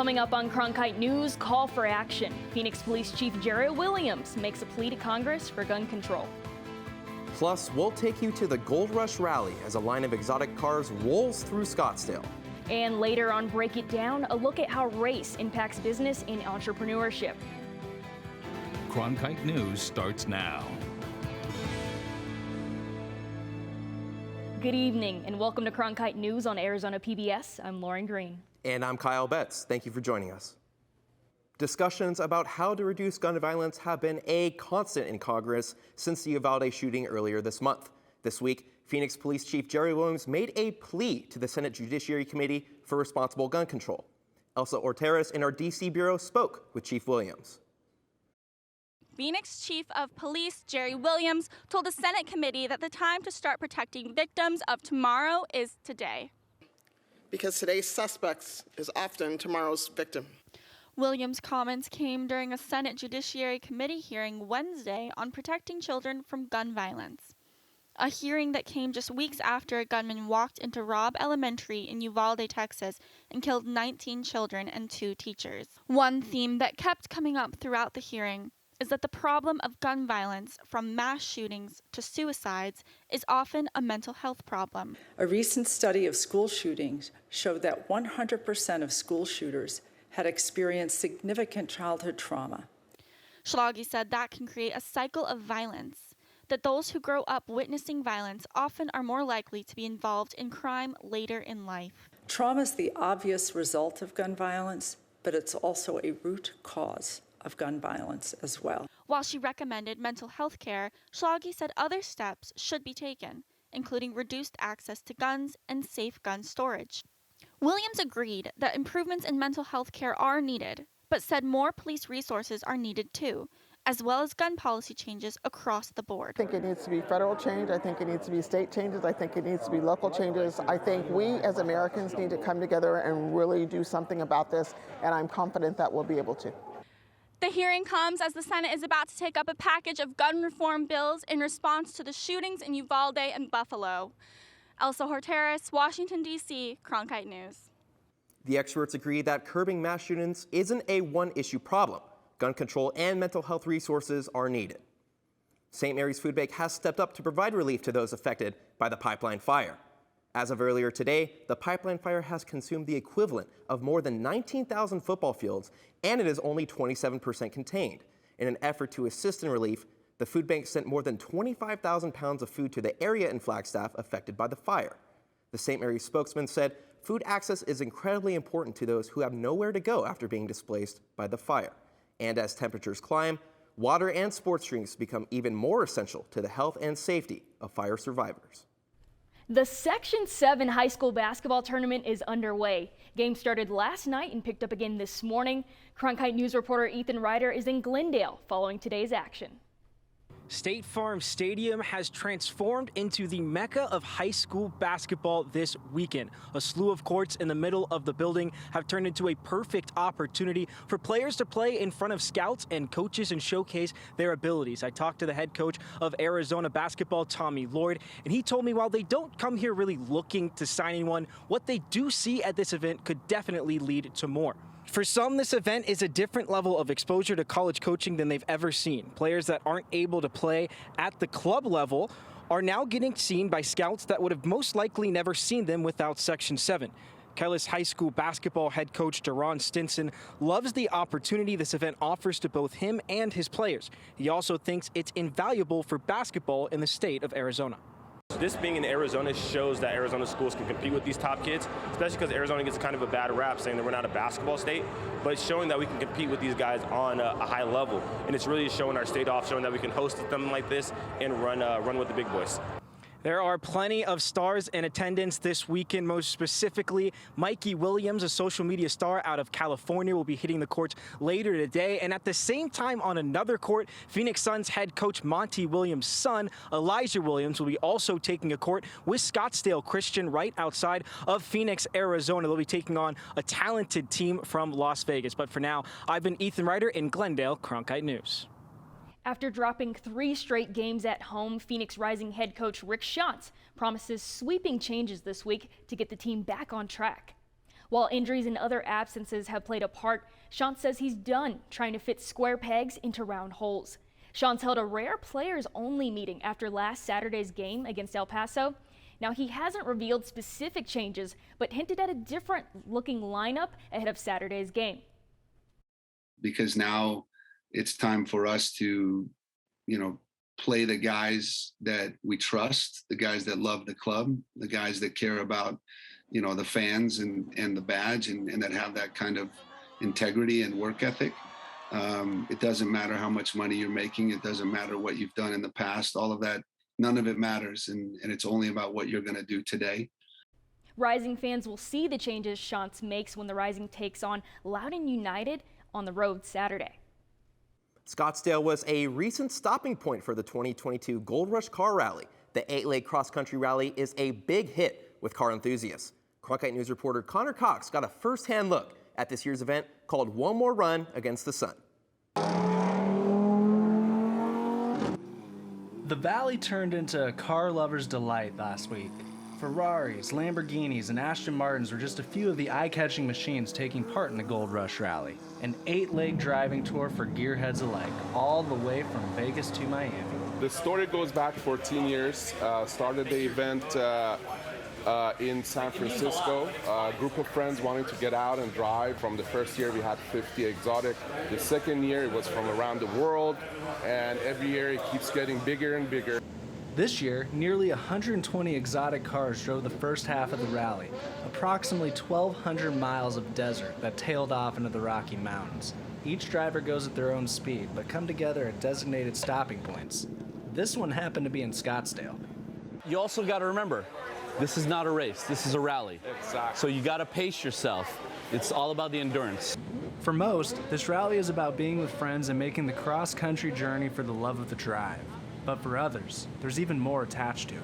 Coming up on Cronkite News, call for action. Phoenix Police Chief Jeri Williams makes a plea to Congress for gun control. Plus, we'll take you to the Gold Rush Rally as a line of exotic cars rolls through Scottsdale. And later on Break It Down, a look at how race impacts business and entrepreneurship. Cronkite News starts now. Good evening and welcome to Cronkite News on Arizona PBS. I'm Lauren Green. And I'm Kyle Betts. Thank you for joining us. Discussions about how to reduce gun violence have been a constant in Congress since the Uvalde shooting earlier this month. This week, Phoenix Police Chief Jeri Williams made a plea to the Senate Judiciary Committee for responsible gun control. Elsa Orteres in our D.C. Bureau spoke with Chief Williams. Phoenix Chief of Police Jeri Williams told the Senate committee that the time to start protecting victims of tomorrow is today. Because today's suspects is often tomorrow's victim. Williams' comments came during a Senate Judiciary Committee hearing Wednesday on protecting children from gun violence. A hearing that came just weeks after a gunman walked into Robb Elementary in Uvalde, Texas, and killed 19 children and 2 teachers. One theme that kept coming up throughout the hearing is that the problem of gun violence, from mass shootings to suicides, is often a mental health problem. A recent study of school shootings showed that 100% of school shooters had experienced significant childhood trauma. Schlage said that can create a cycle of violence, that those who grow up witnessing violence often are more likely to be involved in crime later in life. Trauma is the obvious result of gun violence, but it's also a root cause of gun violence as well. While she recommended mental health care, Schlage said other steps should be taken, including reduced access to guns and safe gun storage. Williams agreed that improvements in mental health care are needed, but said more police resources are needed too, as well as gun policy changes across the board. I think it needs to be federal change. I think it needs to be state changes. I think it needs to be local changes. I think we as Americans need to come together and really do something about this, and I'm confident that we'll be able to. The hearing comes as the Senate is about to take up a package of gun reform bills in response to the shootings in Uvalde and Buffalo. Elsa Orteres, Washington, D.C., Cronkite News. The experts agree that curbing mass shootings isn't a one-issue problem. Gun control and mental health resources are needed. St. Mary's Food Bank has stepped up to provide relief to those affected by the pipeline fire. As of earlier today, the pipeline fire has consumed the equivalent of more than 19,000 football fields, and it is only 27% contained. In an effort to assist in relief, the food bank sent more than 25,000 pounds of food to the area in Flagstaff affected by the fire. The St. Mary's spokesman said food access is incredibly important to those who have nowhere to go after being displaced by the fire. And as temperatures climb, water and sports drinks become even more essential to the health and safety of fire survivors. The Section 7 high school basketball tournament is underway. Game started last night and picked up again this morning. Cronkite News reporter Ethan Ryder is in Glendale following today's action. State Farm Stadium has transformed into the mecca of high school basketball this weekend. A slew of courts in the middle of the building have turned into a perfect opportunity for players to play in front of scouts and coaches and showcase their abilities. I talked to the head coach of Arizona basketball, Tommy Lloyd, and he told me while they don't come here really looking to sign anyone, what they do see at this event could definitely lead to more. For some, this event is a different level of exposure to college coaching than they've ever seen. Players that aren't able to play at the club level are now getting seen by scouts that would have most likely never seen them without Section 7. Kellis High School basketball head coach Deron Stinson loves the opportunity this event offers to both him and his players. He also thinks it's invaluable for basketball in the state of Arizona. This being in Arizona shows that Arizona schools can compete with these top kids, especially because Arizona gets kind of a bad rap saying that we're not a basketball state, but it's showing that we can compete with these guys on a high level. And it's really showing our state off, showing that we can host them like this and run with the big boys. There are plenty of stars in attendance this weekend. Most specifically, Mikey Williams, a social media star out of California, will be hitting the courts later today. And at the same time, on another court, Phoenix Suns head coach Monty Williams' son, Elijah Williams, will be also taking a court with Scottsdale Christian right outside of Phoenix, Arizona. They'll be taking on a talented team from Las Vegas. But for now, I've been Ethan Ryder in Glendale, Cronkite News. After dropping 3 straight games at home, Phoenix Rising head coach Rick Schatz promises sweeping changes this week to get the team back on track. While injuries and other absences have played a part, Shantz says he's done trying to fit square pegs into round holes. Shantz held a rare players-only meeting after last Saturday's game against El Paso. Now, he hasn't revealed specific changes, but hinted at a different-looking lineup ahead of Saturday's game. Because now it's time for us to, play the guys that we trust, the guys that love the club, the guys that care about, the fans and the badge and that have that kind of integrity and work ethic. It doesn't matter how much money you're making. It doesn't matter what you've done in the past. All of that, none of it matters. And it's only about what you're going to do today. Rising fans will see the changes Shantz makes when the Rising takes on Loudoun United on the road Saturday. Scottsdale was a recent stopping point for the 2022 Gold Rush Car Rally. The 8-leg cross-country rally is a big hit with car enthusiasts. Cronkite News reporter Connor Cox got a first-hand look at this year's event called One More Run Against the Sun. The Valley turned into a car lover's delight last week. Ferraris, Lamborghinis, and Aston Martins were just a few of the eye-catching machines taking part in the Gold Rush Rally, an 8-leg driving tour for gearheads alike, all the way from Vegas to Miami. The story goes back 14 years. Started the event in San Francisco. A group of friends wanting to get out and drive. From the first year, we had 50 exotic. The second year, it was from around the world, and every year it keeps getting bigger and bigger. This year, nearly 120 exotic cars drove the first half of the rally, approximately 1,200 miles of desert that tailed off into the Rocky Mountains. Each driver goes at their own speed, but come together at designated stopping points. This one happened to be in Scottsdale. You also got to remember, this is not a race, this is a rally. Exactly. So you got to pace yourself. It's all about the endurance. For most, this rally is about being with friends and making the cross-country journey for the love of the drive. But for others, there's even more attached to it.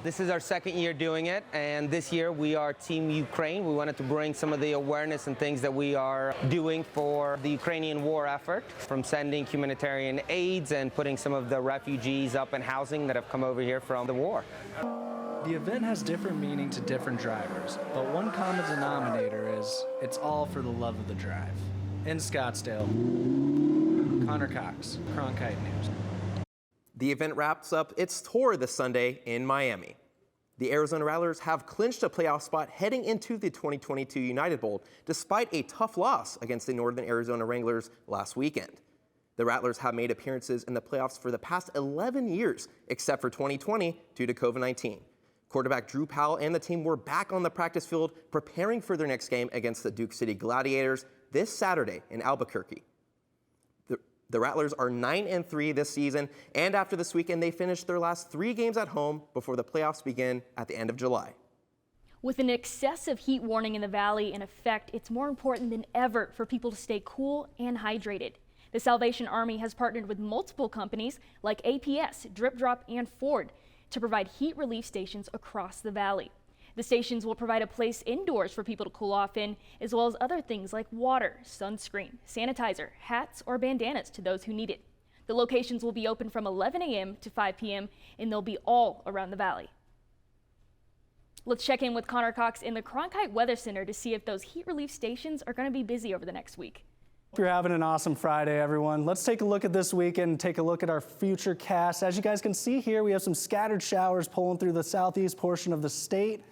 This is our second year doing it, and this year we are Team Ukraine. We wanted to bring some of the awareness and things that we are doing for the Ukrainian war effort, from sending humanitarian aids and putting some of the refugees up in housing that have come over here from the war. The event has different meaning to different drivers, but one common denominator is it's all for the love of the drive. In Scottsdale, Connor Cox, Cronkite News. The event wraps up its tour this Sunday in Miami. The Arizona Rattlers have clinched a playoff spot heading into the 2022 United Bowl, despite a tough loss against the Northern Arizona Wranglers last weekend. The Rattlers have made appearances in the playoffs for the past 11 years, except for 2020 due to COVID-19. Quarterback Drew Powell and the team were back on the practice field preparing for their next game against the Duke City Gladiators this Saturday in Albuquerque. The Rattlers are 9-3 this season, and after this weekend, they finished their last 3 games at home before the playoffs begin at the end of July. With an excessive heat warning in the valley in effect, it's more important than ever for people to stay cool and hydrated. The Salvation Army has partnered with multiple companies like APS, Drip Drop, and Ford to provide heat relief stations across the valley. The stations will provide a place indoors for people to cool off in, as well as other things like water, sunscreen, sanitizer, hats, or bandanas to those who need it. The locations will be open from 11 a.m. to 5 p.m., and they'll be all around the valley. Let's check in with Connor Cox in the Cronkite Weather Center to see if those heat relief stations are going to be busy over the next week. Hope you're having an awesome Friday, everyone. Let's take a look at this weekend and take a look at our future cast. As you guys can see here, we have some scattered showers pulling through the southeast portion of the state.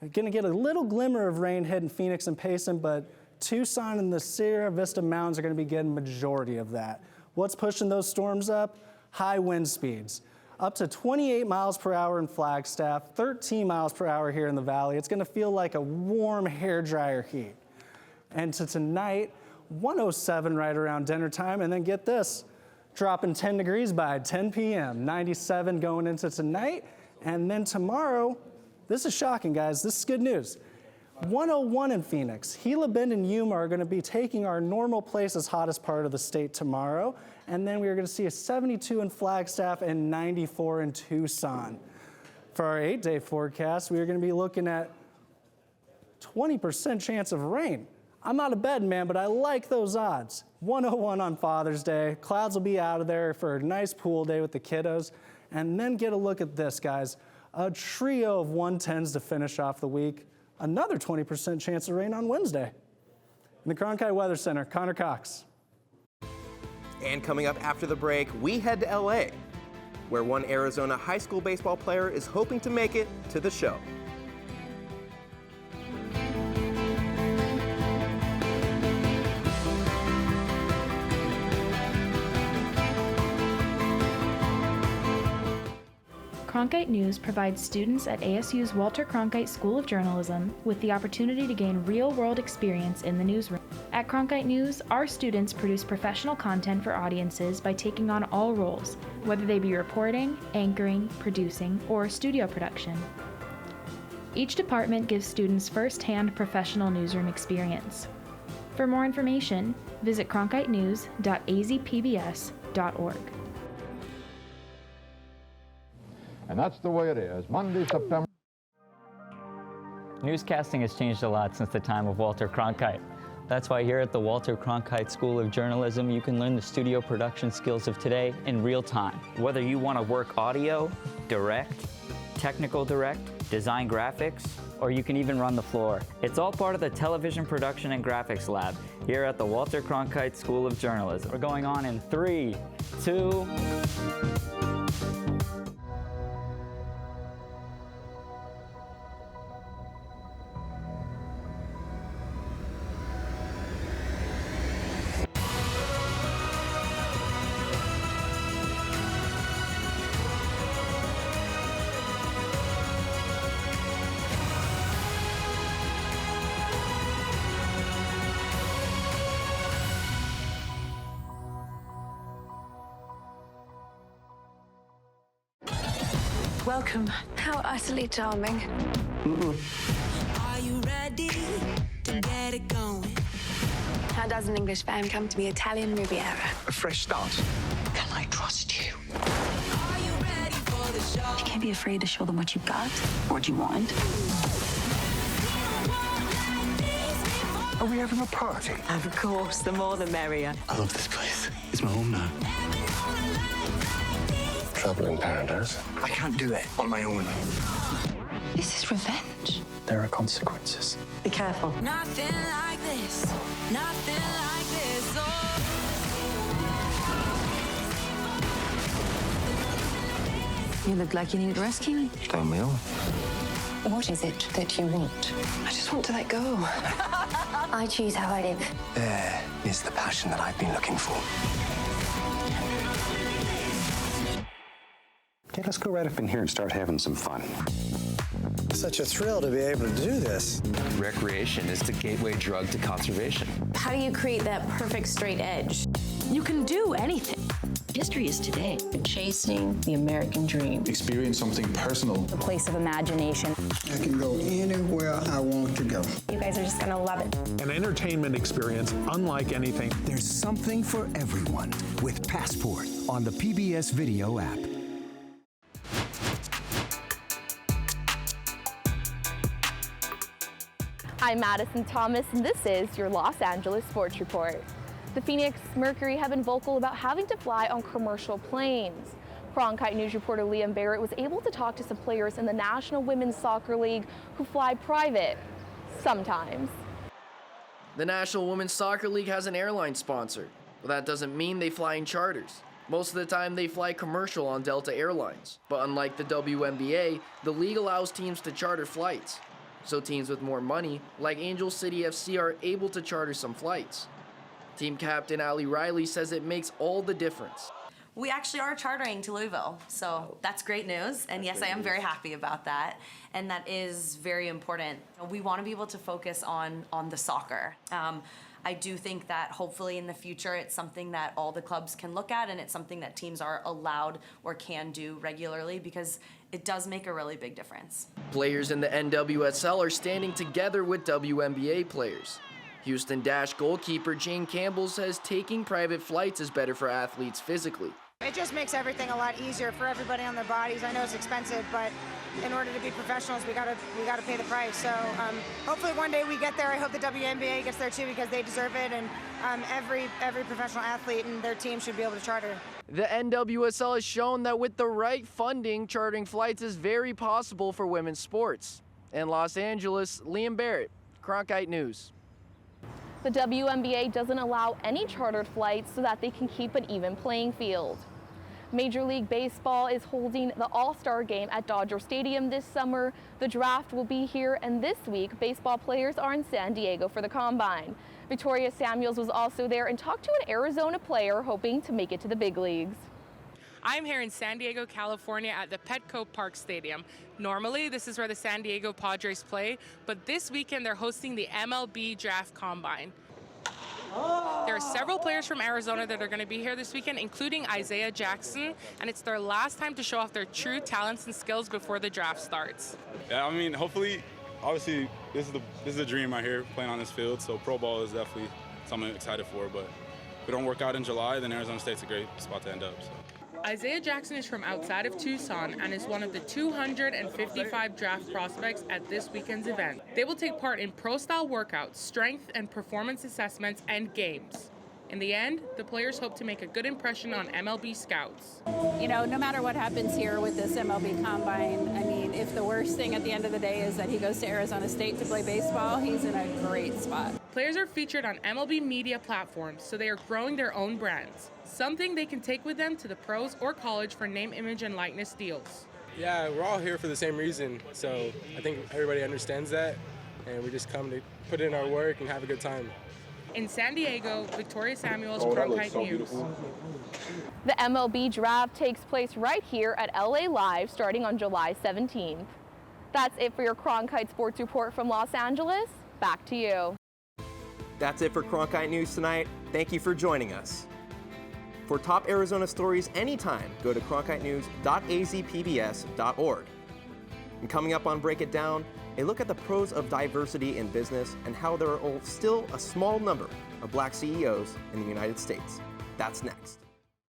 We're going to get a little glimmer of rain hitting Phoenix and Payson, but Tucson and the Sierra Vista Mountains are going to be getting majority of that. What's pushing those storms up? High wind speeds. Up to 28 miles per hour in Flagstaff, 13 miles per hour here in the valley. It's going to feel like a warm hairdryer heat. And to tonight, 107 right around dinner time, and then get this, dropping 10 degrees by 10 p.m., 97 going into tonight, and then tomorrow, this is shocking, guys. This is good news. 101 in Phoenix. Gila Bend and Yuma are going to be taking our normal place as hottest part of the state tomorrow. And then we are going to see a 72 in Flagstaff and 94 in Tucson. For our 8-day forecast, we are going to be looking at 20% chance of rain. I'm not a betting man, but I like those odds. 101 on Father's Day. Clouds will be out of there for a nice pool day with the kiddos. And then get a look at this, guys. A trio of 110s to finish off the week. Another 20% chance of rain on Wednesday. In the Cronkite Weather Center, Connor Cox. And coming up after the break, we head to LA, where one Arizona high school baseball player is hoping to make it to the show. Cronkite News provides students at ASU's Walter Cronkite School of Journalism with the opportunity to gain real-world experience in the newsroom. At Cronkite News, our students produce professional content for audiences by taking on all roles, whether they be reporting, anchoring, producing, or studio production. Each department gives students first-hand professional newsroom experience. For more information, visit cronkitenews.azpbs.org. And that's the way it is. Monday, September. Newscasting has changed a lot since the time of Walter Cronkite. That's why here at the Walter Cronkite School of Journalism, you can learn the studio production skills of today in real time. Whether you want to work audio, direct, technical direct, design graphics, or you can even run the floor. It's all part of the Television Production and Graphics Lab here at the Walter Cronkite School of Journalism. We're going on in 3, 2... Welcome. How utterly charming. Are you ready to get it going? How does an English fan come to the Italian Riviera? A fresh start. Can I trust you? Are you ready for the show? You can't be afraid to show them what you've got, what you want. Are we having a party? Of course, the more the merrier. I love this place. It's my home now. Trouble in paradise. I can't do it on my own. This is revenge. There are consequences. Be careful. Nothing like this. Nothing like this. Oh. You look like you need rescuing. Don't we all? What is it that you want? I just want to let go. I choose how I live. There is the passion that I've been looking for. Okay, let's go right up in here and start having some fun. Such a thrill to be able to do this. Recreation is the gateway drug to conservation. How do you create that perfect straight edge? You can do anything. History is today. Chasing the American dream. Experience something personal. A place of imagination. I can go anywhere I want to go. You guys are just gonna love it. An entertainment experience unlike anything. There's something for everyone with Passport on the PBS Video app. I'm Madison Thomas, and this is your Los Angeles Sports Report. The Phoenix Mercury have been vocal about having to fly on commercial planes. Cronkite News reporter Liam Barrett was able to talk to some players in the National Women's Soccer League who fly private, sometimes. The National Women's Soccer League has an airline sponsor, but that doesn't mean they fly in charters. Most of the time they fly commercial on Delta Airlines, but unlike the WNBA, the league allows teams to charter flights. So teams with more money, like Angel City FC, are able to charter some flights. Team captain Ali Riley says it makes all the difference. We actually are chartering to Louisville, so that's great news. And yes, I am very happy about that. And that is very important. We want to be able to focus on the soccer. I do think that hopefully in the future it's something that all the clubs can look at, and it's something that teams are allowed or can do regularly, because it does make a really big difference. Players in the NWSL are standing together with WNBA players. Houston Dash goalkeeper Jane Campbell says taking private flights is better for athletes physically. It just makes everything a lot easier for everybody on their bodies. I know it's expensive, but in order to be professionals, we gotta pay the price. So hopefully one day we get there. I hope the WNBA gets there too, because they deserve it, and every professional athlete and their team should be able to charter. The NWSL has shown that with the right funding, chartering flights is very possible for women's sports. In Los Angeles, Liam Barrett, Cronkite News. The WNBA doesn't allow any chartered flights so that they can keep an even playing field. Major League Baseball is holding the All-Star Game at Dodger Stadium this summer. The draft will be here, and this week, baseball players are in San Diego for the Combine. Victoria Samuels was also there and talked to an Arizona player hoping to make it to the big leagues. I'm here in San Diego, California at the Petco Park Stadium. Normally, this is where the San Diego Padres play, but this weekend they're hosting the MLB Draft Combine. There are several players from Arizona that are going to be here this weekend, including Isaiah Jackson, and it's their last time to show off their true talents and skills before the draft starts. Yeah, I mean, hopefully, obviously, this is a dream right here, playing on this field, so pro ball is definitely something I'm excited for, but if we don't work out in July, then Arizona State's a great spot to end up. So. Isaiah Jackson is from outside of Tucson and is one of the 255 draft prospects at this weekend's event. They will take part in pro-style workouts, strength and performance assessments, and games. In the end, the players hope to make a good impression on MLB scouts. You know, no matter what happens here with this MLB Combine, I mean, if the worst thing at the end of the day is that he goes to Arizona State to play baseball, he's in a great spot. Players are featured on MLB media platforms, so they are growing their own brands, something they can take with them to the pros or college for name, image, and likeness deals. Yeah, we're all here for the same reason, so I think everybody understands that, and we just come to put in our work and have a good time. In San Diego, Victoria Samuels, Cronkite News. The MLB draft takes place right here at LA Live starting on July 17th. That's it for your Cronkite Sports Report from Los Angeles. Back to you. That's it for Cronkite News tonight. Thank you for joining us. For top Arizona stories anytime, go to cronkitenews.azpbs.org. And coming up on Break It Down, a look at the pros of diversity in business and how there are still a small number of black CEOs in the United States. That's next.